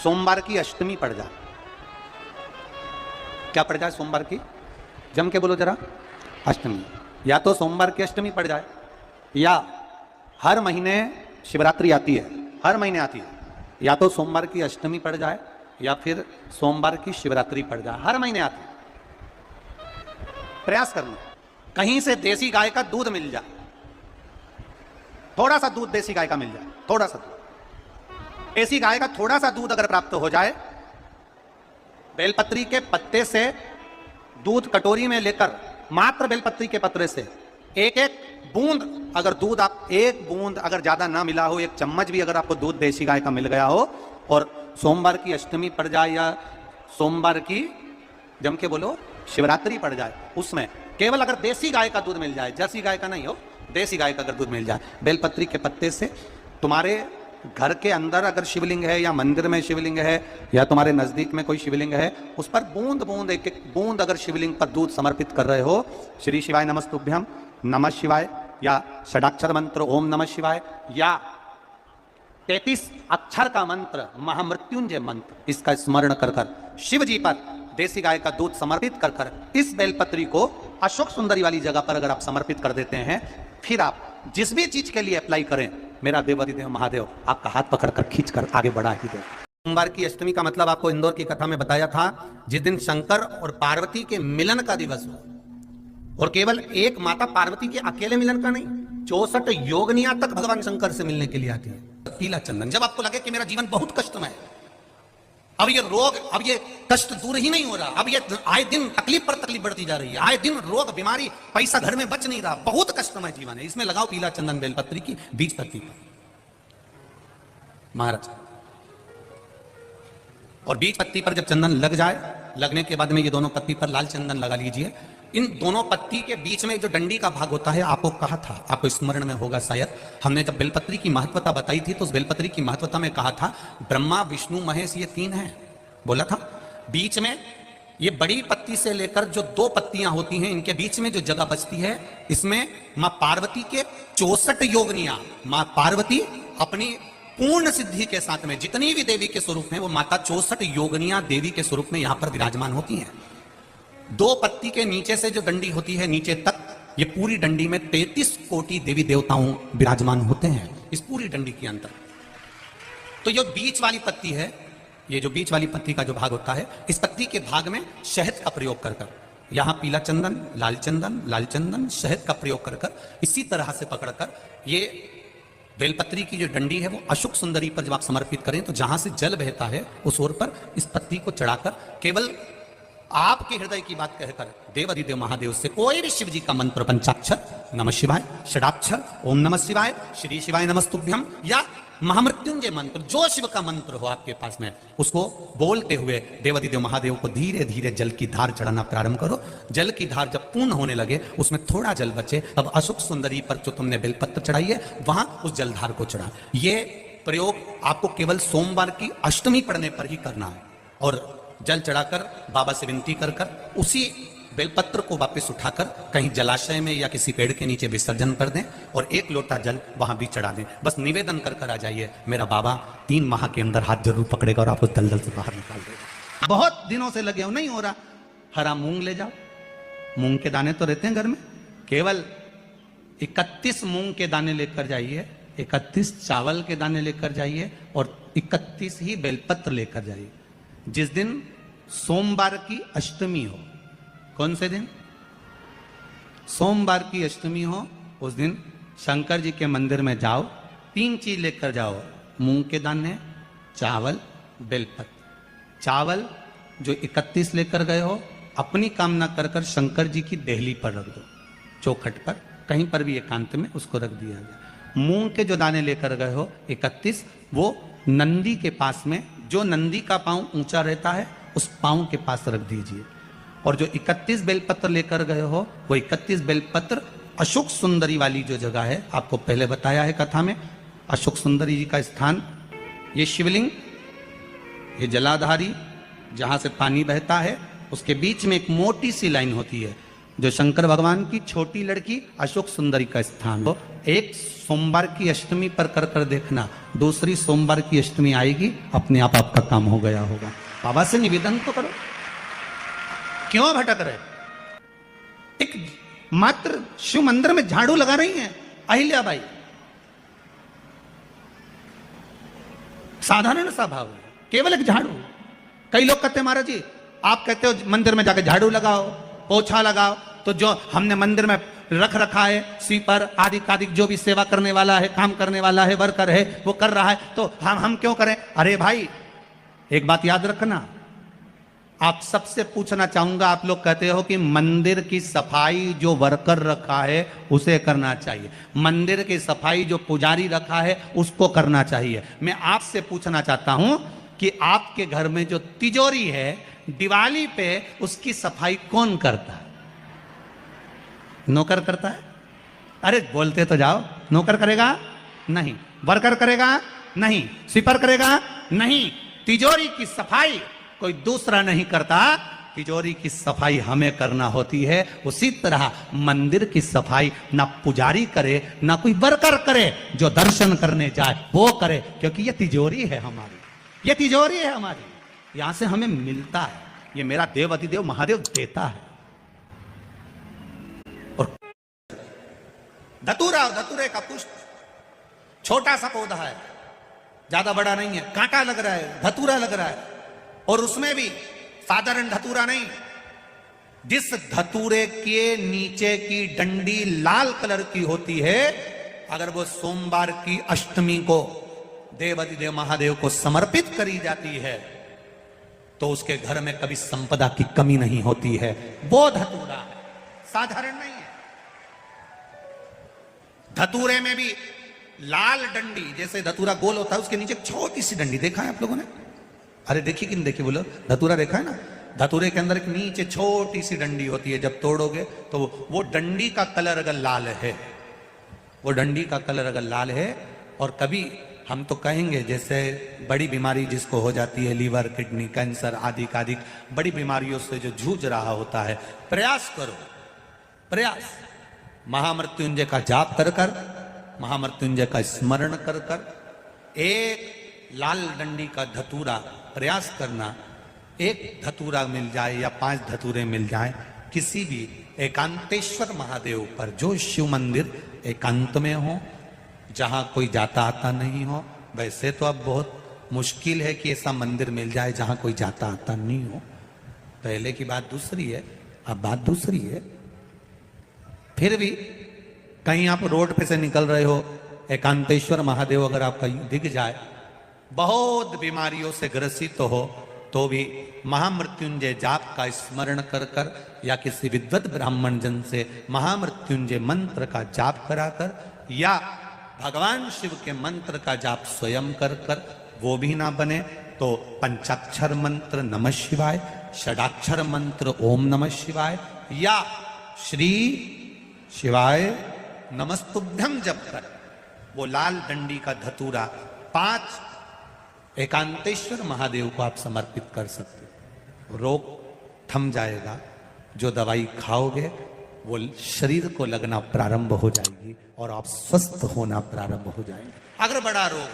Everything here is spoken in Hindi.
सोमवार की अष्टमी पड़ जाए। क्या पड़ जाए सोमवार की? जम के बोलो जरा। अष्टमी। या तो सोमवार की अष्टमी पड़ जाए, या हर महीने शिवरात्रि आती है, हर महीने आती है, या तो सोमवार की अष्टमी पड़ जाए या फिर सोमवार की शिवरात्रि पड़ जाए, हर महीने आती है। प्रयास करना कहीं से देसी गाय का दूध मिल जाए, थोड़ा सा दूध देसी गाय का मिल जाए, थोड़ा सा दूध देसी गाय का, थोड़ा सा दूध अगर प्राप्त हो जाए, बेलपत्री के पत्ते से दूध कटोरी में लेकर, मात्र बेलपत्री के पत्ते से एक एक बूंद अगर दूध, आप एक बूंद अगर ज्यादा ना मिला हो, एक चम्मच भी अगर आपको दूध देसी गाय का मिल गया हो, और सोमवार की अष्टमी पड़ जाए या सोमवार की, जम के बोलो, शिवरात्रि पड़ जाए, उसमें केवल अगर देसी गाय का दूध मिल जाए, जर्सी गाय का नहीं हो, देसी गाय का अगर दूध मिल जाए, बेलपत्री के पत्ते से, तुम्हारे घर के अंदर अगर शिवलिंग है या मंदिर में शिवलिंग है या तुम्हारे नजदीक में कोई शिवलिंग है, उस पर बूंद बूंद, एक एक बूंद अगर शिवलिंग पर दूध समर्पित कर रहे हो, श्री शिवाय नमस्तुभ्यम, नमः शिवाय, या षडाक्षर मंत्र ओम नमः शिवाय, या 33 अक्षर का मंत्र महामृत्युंजय मंत्र, इसका स्मरण कर कर शिव जी पर देसी गाय का दूध समर्पित कर कर इस बेलपत्री को अशोक सुंदरी वाली जगह पर अगर आप समर्पित कर देते हैं, फिर आप जिस भी चीज के लिए अप्लाई करें, मेरा देवाधिदेव महादेव आपका हाथ पकड़कर खींचकर आगे बढ़ा ही दे। सोमवार की अष्टमी का मतलब आपको इंदौर की कथा में बताया था, जिस दिन शंकर और पार्वती के मिलन का दिवस हो, और केवल एक माता पार्वती के अकेले मिलन का नहीं, 64 योगनियां तक भगवान शंकर से मिलने के लिए आती है। पीला चंदन, जब आपको लगे कि मेरा जीवन बहुत कष्टमय है, अब ये रोग, अब ये कष्ट दूर ही नहीं हो रहा, अब ये आए दिन तकलीफ पर तकलीफ बढ़ती जा रही है, आए दिन रोग बीमारी, पैसा घर में बच नहीं रहा, बहुत कष्टमय जीवन है, इसमें लगाओ पीला चंदन बेलपत्री की बीज पत्ती पर महाराज, और बीज पत्ती पर जब चंदन लग जाए, लगने के बाद में ये दोनों पत्ती पर लाल चंदन लगा लीजिए। इन दोनों पत्ती के बीच में जो डंडी का भाग होता है, आपको कहा था, आपको स्मरण में होगा शायद, हमने जब बेलपत्री की महत्वता बताई थी, तो उस बेलपत्री की महत्वता में कहा था ब्रह्मा विष्णु महेश ये 3 हैं, बोला था। बीच में ये बड़ी पत्ती से लेकर जो 2 पत्तियां होती हैं, इनके बीच में जो जगह बचती है, इसमें मां पार्वती के 64 योगनियां, मां पार्वती अपनी पूर्ण सिद्धि के साथ में जितनी भी देवी के स्वरूप हैं, वो माता 64 योगनियां देवी के स्वरूप में यहां पर विराजमान होती हैं। 2 पत्ती के नीचे से जो डंडी होती है नीचे तक, ये पूरी डंडी में 33 कोटि देवी देवताओं विराजमान होते हैं इस पूरी डंडी के अंदर। तो ये बीच वाली पत्ती है, ये जो बीच वाली पत्ती का जो भाग होता है, इस पत्ती के भाग में शहद का प्रयोग कर कर, यहां पीला चंदन, लाल चंदन, शहद का प्रयोग कर कर, इसी तरह से पकड़कर ये बेलपत्री की जो डंडी है, वो अशोक सुंदरी पर जब आप समर्पित करें, तो जहां से जल बहता है उस ओर पर इस पत्ती को चढ़ाकर केवल आपके हृदय की बात कहकर देवाधिदेव महादेव से कोई भी शिव जी का मंत्र, पंचाक्षर नमः शिवाय, षडाक्षर ओम नमः शिवाय, श्री शिवाय नमस्तुभ्यम, या महामृत्युंजय मंत्र, जो शिव का मंत्र हो आपके पास में, उसको बोलते हुए देवाधिदेव महादेव को धीरे धीरे जल की धार चढ़ाना प्रारंभ करो। जल की धार जब पूर्ण होने लगे, उसमें थोड़ा जल बचे, अब अशोक सुंदरी पर जो तुमने बेलपत्र चढ़ाई है, वहां उस जलधार को चढ़ा। ये प्रयोग आपको केवल सोमवार की अष्टमी पड़ने पर ही करना है, और जल चढ़ाकर बाबा से विनती कर कर उसी बेलपत्र को वापस उठाकर कहीं जलाशय में या किसी पेड़ के नीचे विसर्जन कर दें, और 1 लोटा जल वहां भी चढ़ा दें। बस निवेदन कर कर आ जाइए, मेरा बाबा 3 माह के अंदर हाथ जरूर पकड़ेगा और आपको दलदल से बाहर निकाल देगा। बहुत दिनों से लगे हो, नहीं हो रहा, हरा मूंग ले जाओ, मूंग के दाने तो रहते हैं घर में, केवल 31 मूंग के दाने लेकर जाइए, 31 चावल के दाने लेकर जाइए, और 31 ही बेलपत्र लेकर जाइए। जिस दिन सोमवार की अष्टमी हो, कौन से दिन? सोमवार की अष्टमी हो, उस दिन शंकर जी के मंदिर में जाओ, 3 चीज लेकर जाओ, मूंग के दाने, चावल, बेलपत्र। चावल जो 31 लेकर गए हो, अपनी कामना कर कर शंकर जी की देहली पर रख दो, चौखट पर, कहीं पर भी एकांत में उसको रख दिया गया। मूंग के जो दाने लेकर गए हो 31, वो नंदी के पास में, जो नंदी का पांव ऊंचा रहता है, उस पांव के पास रख दीजिए। और जो 31 बेलपत्र लेकर गए हो, वो 31 बेलपत्र अशोक सुंदरी वाली जो जगह है, आपको पहले बताया है कथा में, अशोक सुंदरी जी का स्थान, ये शिवलिंग, ये जलाधारी जहां से पानी बहता है, उसके बीच में एक मोटी सी लाइन होती है, जो शंकर भगवान की छोटी लड़की अशोक सुंदरी का स्थान हो। एक सोमवार की अष्टमी पर कर कर देखना, दूसरी सोमवार की अष्टमी आएगी, अपने आप आपका काम हो गया होगा। बाबा से निवेदन तो करो, क्यों भटक रहे? एक मात्र शिव मंदिर में झाड़ू लगा रही हैं अहिल्याबाई, साधारण सा भाव है, केवल एक झाड़ू। कई लोग कहते हैं महाराज जी आप कहते हो मंदिर में जाकर झाड़ू लगाओ, पोछा लगाओ, तो जो हमने मंदिर में रख रखा है स्वीपर आदि आदि जो भी सेवा करने वाला है, काम करने वाला है, वर्कर है, वो कर रहा है, तो हम क्यों करें? अरे भाई एक बात याद रखना, आप सबसे पूछना चाहूंगा, आप लोग कहते हो कि मंदिर की सफाई जो वर्कर रखा है उसे करना चाहिए, मंदिर की सफाई जो पुजारी रखा है उसको करना चाहिए। मैं आपसे पूछना चाहता हूं कि आपके घर में जो तिजोरी है दिवाली पे उसकी सफाई कौन करता है? नौकर करता है? अरे बोलते तो जाओ। नौकर करेगा? नहीं। वर्कर करेगा? नहीं। स्वीपर करेगा? नहीं। तिजोरी की सफाई कोई दूसरा नहीं करता, तिजोरी की सफाई हमें करना होती है। उसी तरह मंदिर की सफाई ना पुजारी करे ना कोई वर्कर करे, जो दर्शन करने जाए वो करे, क्योंकि ये तिजोरी है हमारी, ये तिजोरी है हमारी, यहां से हमें मिलता है, ये मेरा देव अतिदेव महादेव देता है। और धतूरा, धतूरे का पुष्प छोटा सा पौधा है, ज्यादा बड़ा नहीं है, कांटा लग रहा है, धतूरा लग रहा है, और उसमें भी साधारण धतूरा नहीं, जिस धतूरे के नीचे की डंडी लाल कलर की होती है, अगर वो सोमवार की अष्टमी को देवाधिदेव महादेव को समर्पित करी जाती है तो उसके घर में कभी संपदा की कमी नहीं होती है। वो धतूरा है, साधारण नहीं है। धतूरे में भी लाल डंडी, जैसे धतूरा गोल होता है उसके नीचे छोटी सी डंडी, देखा है आप लोगों ने? अरे देखी कि नहीं देखी बोलो? धतूरा देखा है ना? धतूरे के अंदर एक नीचे छोटी सी डंडी होती है, जब तोड़ोगे तो वो डंडी का कलर अगर लाल है, वो डंडी का कलर अगर लाल है, और कभी हम तो कहेंगे जैसे बड़ी बीमारी जिसको हो जाती है, लीवर, किडनी, कैंसर आदि आदि बड़ी बीमारियों से जो जूझ रहा होता है, प्रयास करो, प्रयास महामृत्युंजय का जाप कर कर, महामृत्युंजय का स्मरण कर कर, एक लाल डंडी का धतूरा प्रयास करना, एक धतूरा मिल जाए या 5 धतूरे मिल जाए किसी भी एकांतेश्वर महादेव पर, जो शिव मंदिर एकांत में हो, जहां कोई जाता आता नहीं हो। वैसे तो अब बहुत मुश्किल है कि ऐसा मंदिर मिल जाए जहां कोई जाता आता नहीं हो, पहले की बात दूसरी है, अब बात दूसरी है। फिर भी कहीं आप रोड पे से निकल रहे हो, एकांतेश्वर महादेव अगर आपका दिख जाए, बहुत बीमारियों से ग्रसित हो, तो भी महामृत्युंजय जाप का स्मरण कर कर या किसी विद्वत ब्राह्मण जन से महामृत्युंजय मंत्र का जाप कराकर, या भगवान शिव के मंत्र का जाप स्वयं कर कर, वो भी ना बने तो पंचाक्षर मंत्र नमः शिवाय, षडाक्षर मंत्र ओम नमः शिवाय, या श्री शिवाय नमस्तुभ्यम जप कर वो लाल डंडी का धतूरा 5 एकांतेश्वर महादेव को आप समर्पित कर सकते हो। रोग थम जाएगा, जो दवाई खाओगे वो शरीर को लगना प्रारंभ हो जाएगी और आप स्वस्थ होना प्रारंभ हो जाएंगे। अगर बड़ा रोग